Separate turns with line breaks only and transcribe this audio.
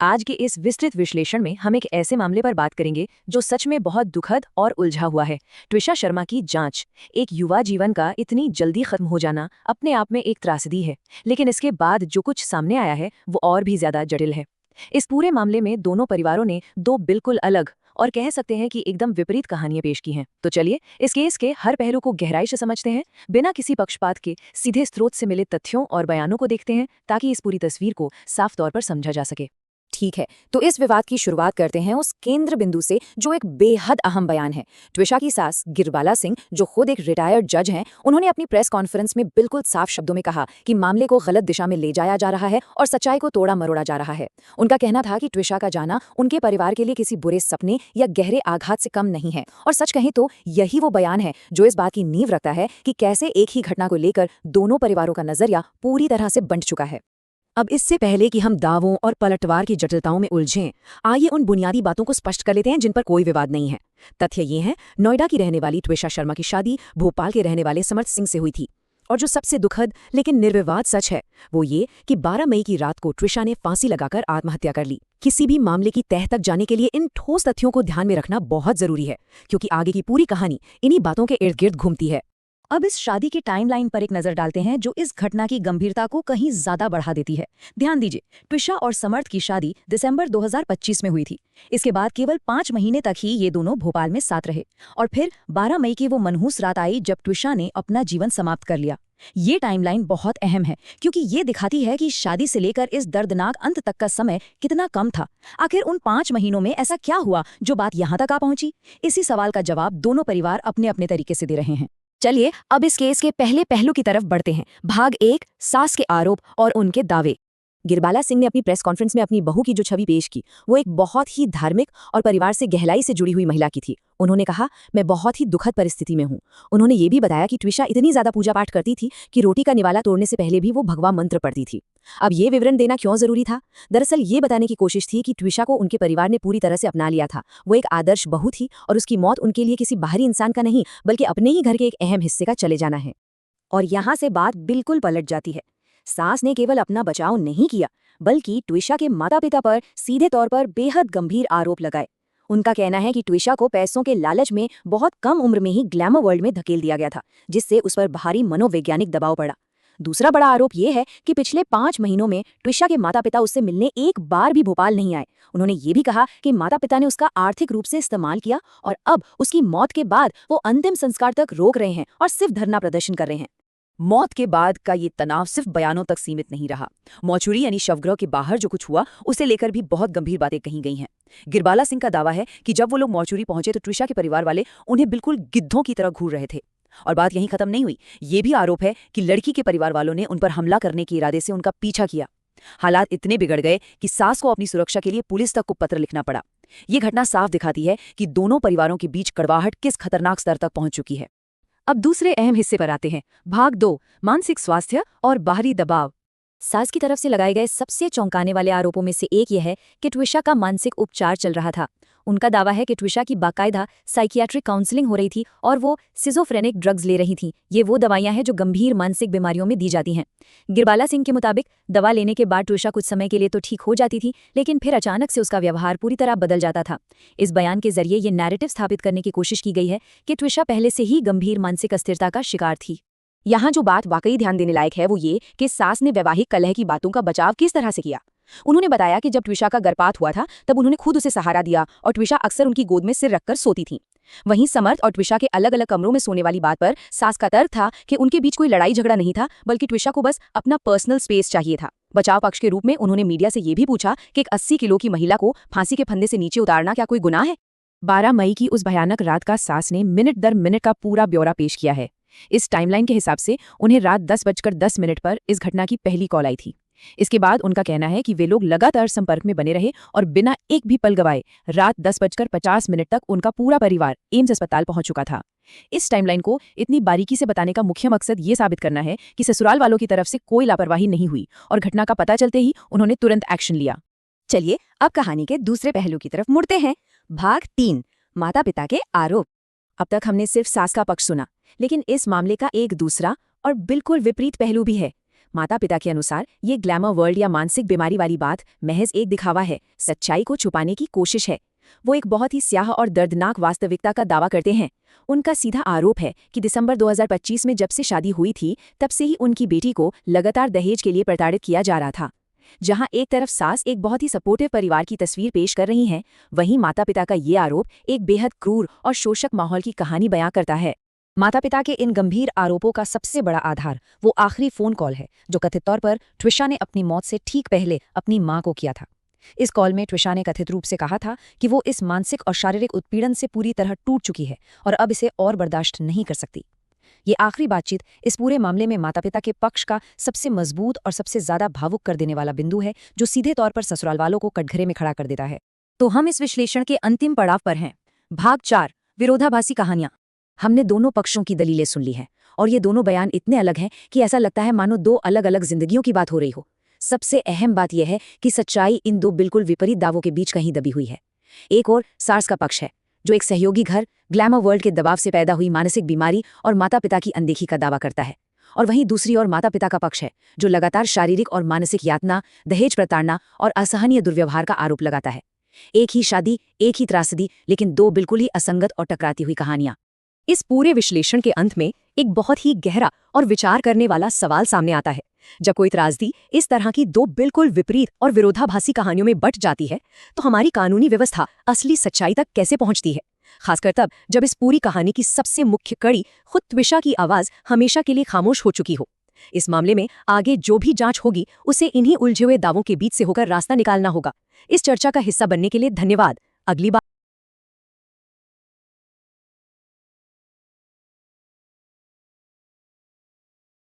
आज के इस विस्तृत विश्लेषण में हम एक ऐसे मामले पर बात करेंगे जो सच में बहुत दुखद और उलझा हुआ है। ट्विशा शर्मा की जांच। एक युवा जीवन का इतनी जल्दी खत्म हो जाना अपने आप में एक त्रासदी है, लेकिन इसके बाद जो कुछ सामने आया है वो और भी ज्यादा जटिल है। इस पूरे मामले में दोनों परिवारों ने दो बिल्कुल अलग और कह सकते हैं कि एकदम विपरीत कहानियां पेश की हैं। तो चलिए इस केस के हर पहलू को गहराई से समझते हैं, बिना किसी पक्षपात के सीधे स्रोत से मिले तथ्यों और बयानों को देखते हैं, ताकि इस पूरी तस्वीर को साफ तौर पर समझा जा सके।
ठीक है, तो इस विवाद की शुरुआत करते हैं उस केंद्र बिंदु से जो एक बेहद अहम बयान है। ट्विशा की सास गिरबाला सिंह, जो खुद एक रिटायर्ड जज हैं, उन्होंने अपनी प्रेस कॉन्फ्रेंस में बिल्कुल साफ शब्दों में कहा कि मामले को गलत दिशा में ले जाया जा रहा है और सच्चाई को तोड़ा मरोड़ा जा रहा है। उनका कहना था कि ट्विशा का जाना उनके परिवार के लिए किसी बुरे सपने या गहरे आघात से कम नहीं है, और सच कहें तो यही वो बयान है जो इस बात की नींव रखता है कि कैसे एक ही घटना को लेकर दोनों परिवारों का नजरिया पूरी तरह से बंट चुका है। अब इससे पहले कि हम दावों और पलटवार की जटिलताओं में उलझें, आइए उन बुनियादी बातों को स्पष्ट कर लेते हैं जिन पर कोई विवाद नहीं है। तथ्य ये है, नोएडा की रहने वाली ट्विशा शर्मा की शादी भोपाल के रहने वाले समर्थ सिंह से हुई थी। और जो सबसे दुखद लेकिन निर्विवाद सच है वो ये कि 12 मई की रात को ट्विशा ने फांसी लगाकर आत्महत्या कर ली। किसी भी मामले की तह तक जाने के लिए इन ठोस तथ्यों को ध्यान में रखना बहुत जरूरी है, क्योंकि आगे की पूरी कहानी इन्हीं बातों के इर्द गिर्द घूमती है।
अब इस शादी की टाइमलाइन पर एक नजर डालते हैं जो इस घटना की गंभीरता को कहीं ज्यादा बढ़ा देती है। ध्यान दीजिए, ट्विशा और समर्थ की शादी दिसंबर 2025 में हुई थी। इसके बाद केवल 5 महीने तक ही ये दोनों भोपाल में साथ रहे, और फिर 12 मई की वो मनहूस रात आई जब ट्विशा ने अपना जीवन समाप्त कर लिया। ये टाइमलाइन बहुत अहम है, क्योंकि ये दिखाती है कि शादी से लेकर इस दर्दनाक अंत तक का समय कितना कम था। आखिर उन 5 महीनों में ऐसा क्या हुआ जो बात यहाँ तक आ पहुंची? इसी सवाल का जवाब दोनों परिवार अपने अपने तरीके से दे रहे हैं।
चलिए अब इस केस के पहले पहलू की तरफ बढ़ते हैं। भाग 1, सास के आरोप और उनके दावे। गिरबाला सिंह ने अपनी प्रेस कॉन्फ्रेंस में अपनी बहू की जो छवि पेश की वो एक बहुत ही धार्मिक और परिवार से गहराई से जुड़ी हुई महिला की थी। उन्होंने कहा, मैं बहुत ही दुखद परिस्थिति में हूँ। उन्होंने ये भी बताया कि ट्विशा इतनी ज्यादा पूजा पाठ करती थी कि रोटी का निवाला तोड़ने से पहले भी वो भगवा मंत्र पढ़ती थी। अब ये विवरण देना क्यों जरूरी था? दरअसल ये बताने की कोशिश थी कि ट्विशा को उनके परिवार ने पूरी तरह से अपना लिया था। वो एक आदर्श बहू थी और उसकी मौत उनके लिए किसी बाहरी इंसान का नहीं, बल्कि अपने ही घर के एक अहम हिस्से का चले जाना है। और यहाँ से बात बिल्कुल पलट जाती है। सास ने केवल अपना बचाव नहीं किया, बल्कि ट्विशा के माता पिता पर सीधे तौर पर बेहद गंभीर आरोप लगाए। उनका कहना है कि ट्विशा को पैसों के लालच में बहुत कम उम्र में ही ग्लैमर वर्ल्ड में धकेल दिया गया था, जिससे उस पर भारी मनोवैज्ञानिक दबाव पड़ा। दूसरा बड़ा आरोप यह है कि पिछले 5 महीनों में ट्विशा के माता पिता उससे मिलने एक बार भी भोपाल नहीं आए। उन्होंने ये भी कहा कि माता पिता ने उसका आर्थिक रूप से इस्तेमाल किया और अब उसकी मौत के बाद वो अंतिम संस्कार तक रोक रहे हैं और सिर्फ धरना प्रदर्शन कर रहे हैं।
मौत के बाद का ये तनाव सिर्फ बयानों तक सीमित नहीं रहा। मौचुरी यानी शवगृह के बाहर जो कुछ हुआ उसे लेकर भी बहुत गंभीर बातें कही गई हैं। गिरबाला सिंह का दावा है कि जब वो लोग मौचुरी पहुंचे तो ट्विशा के परिवार वाले उन्हें बिल्कुल गिद्धों की तरह घूर रहे थे। और बात यहीं खत्म नहीं हुई। ये भी आरोप है कि लड़की के परिवार वालों ने उन पर हमला करने के इरादे से उनका पीछा किया। हालात इतने बिगड़ गए कि सास को अपनी सुरक्षा के लिए पुलिस तक को पत्र लिखना पड़ा। ये घटना साफ दिखाती है कि दोनों परिवारों के बीच कड़वाहट किस खतरनाक स्तर तक पहुंच चुकी है। अब दूसरे अहम हिस्से पर आते हैं। भाग 2, मानसिक स्वास्थ्य और बाहरी दबाव।
सास की तरफ से लगाए गए सबसे चौंकाने वाले आरोपों में से एक यह है कि ट्विशा का मानसिक उपचार चल रहा था। उनका दावा है कि ट्विशा की बाकायदा साइकियाट्रिक काउंसलिंग हो रही थी और वो सिजोफ्रेनिक ड्रग्स ले रही थीं। ये वो दवाइयां हैं जो गंभीर मानसिक बीमारियों में दी जाती हैं। गिरबाला सिंह के मुताबिक दवा लेने के बाद ट्विशा कुछ समय के लिए तो ठीक हो जाती थी, लेकिन फिर अचानक से उसका व्यवहार पूरी तरह बदल जाता था। इस बयान के जरिए ये नैरेटिव स्थापित करने की कोशिश की गई है कि ट्विशा पहले से ही गंभीर मानसिक अस्थिरता का शिकार थी। यहाँ जो बात वाकई ध्यान देने लायक है वो ये कि सास ने वैवाहिक कलह की बातों का बचाव किस तरह से किया। उन्होंने बताया कि जब ट्विशा का गर्भपात हुआ था तब उन्होंने खुद उसे सहारा दिया और ट्विशा अक्सर उनकी गोद में सिर रखकर सोती थी। वहीं समर्थ और ट्विशा के अलग अलग कमरों में सोने वाली बात पर सास का तर्क था कि उनके बीच कोई लड़ाई झगड़ा नहीं था, बल्कि ट्विशा को बस अपना पर्सनल स्पेस चाहिए था। बचाव पक्ष के रूप में उन्होंने मीडिया से ये भी पूछा कि एक 80 किलो की महिला को फांसी के फंदे से नीचे उतारना क्या कोई गुनाह है?
12 मई की उस भयानक रात का सास ने मिनट दर मिनट का पूरा ब्यौरा पेश किया है। इस टाइमलाइन के हिसाब से उन्हें रात 10:10 पर इस घटना की पहली कॉल आई थी। इसके बाद उनका कहना है कि वे लोग लगातार संपर्क में बने रहे और बिना एक भी पल गवाए रात 10:50 तक उनका पूरा परिवार एम्स अस्पताल पहुंच चुका था। इस टाइमलाइन को इतनी बारीकी से बताने का मुख्य मकसद ये साबित करना है कि ससुराल वालों की तरफ से कोई लापरवाही नहीं हुई और घटना का पता चलते ही उन्होंने तुरंत एक्शन लिया।
चलिए अब कहानी के दूसरे पहलू की तरफ मुड़ते हैं। भाग 3, माता पिता के आरोप। अब तक हमने सिर्फ सास का पक्ष सुना, लेकिन इस मामले का एक दूसरा और बिल्कुल विपरीत पहलू भी है। माता पिता के अनुसार ये ग्लैमर वर्ल्ड या मानसिक बीमारी वाली बात महज एक दिखावा है, सच्चाई को छुपाने की कोशिश है। वो एक बहुत ही स्याह और दर्दनाक वास्तविकता का दावा करते हैं। उनका सीधा आरोप है कि दिसंबर 2025 में जब से शादी हुई थी तब से ही उनकी बेटी को लगातार दहेज के लिए प्रताड़ित किया जा रहा था। जहां एक तरफ सास एक बहुत ही सपोर्टिव परिवार की तस्वीर पेश कर रही हैं, वहीं माता पिता का ये आरोप एक बेहद क्रूर और शोषक माहौल की कहानी बयां करता है।
माता पिता के इन गंभीर आरोपों का सबसे बड़ा आधार वो आखिरी फोन कॉल है जो कथित तौर पर ट्विशा ने अपनी मौत से ठीक पहले अपनी मां को किया था। इस कॉल में ट्विशा ने कथित रूप से कहा था कि वो इस मानसिक और शारीरिक उत्पीड़न से पूरी तरह टूट चुकी है और अब इसे और बर्दाश्त नहीं कर सकती। ये आखिरी बातचीत इस पूरे मामले में माता पिता के पक्ष का सबसे मजबूत और सबसे ज्यादा भावुक कर देने वाला बिंदु है, जो सीधे तौर पर ससुराल वालों को कटघरे में खड़ा कर देता है।
तो हम इस विश्लेषण के अंतिम पड़ाव पर हैं। भाग 4, विरोधाभासी कहानियां। हमने दोनों पक्षों की दलीलें सुन ली हैं और ये दोनों बयान इतने अलग हैं कि ऐसा लगता है मानो दो अलग अलग जिंदगियों की बात हो रही हो। सबसे अहम बात यह है कि सच्चाई इन दो बिल्कुल विपरीत दावों के बीच कहीं दबी हुई है। एक और सार्स का पक्ष है, जो एक सहयोगी घर, ग्लैमर वर्ल्ड के दबाव से पैदा हुई मानसिक बीमारी और माता पिता की अनदेखी का दावा करता है, और वहीं दूसरी ओर माता पिता का पक्ष है, जो लगातार शारीरिक और मानसिक यातना, दहेज प्रताड़ना और असहनीय दुर्व्यवहार का आरोप लगाता है। एक ही शादी, एक ही त्रासदी, लेकिन दो बिल्कुल ही असंगत और टकराती हुई कहानियां।
इस पूरे विश्लेषण के अंत में एक बहुत ही गहरा और विचार करने वाला सवाल सामने आता है। जब कोई त्रासदी इस तरह की दो बिल्कुल विपरीत और विरोधाभासी कहानियों में बंट जाती है, तो हमारी कानूनी व्यवस्था असली सच्चाई तक कैसे पहुंचती है? खासकर तब जब इस पूरी कहानी की सबसे मुख्य कड़ी खुद त्विशा की आवाज हमेशा के लिए खामोश हो चुकी हो। इस मामले में आगे जो भी जांच होगी उसे इन्हीं उलझे हुए दावों के बीच से होकर रास्ता निकालना होगा। इस चर्चा का हिस्सा बनने के लिए धन्यवाद। अगली बार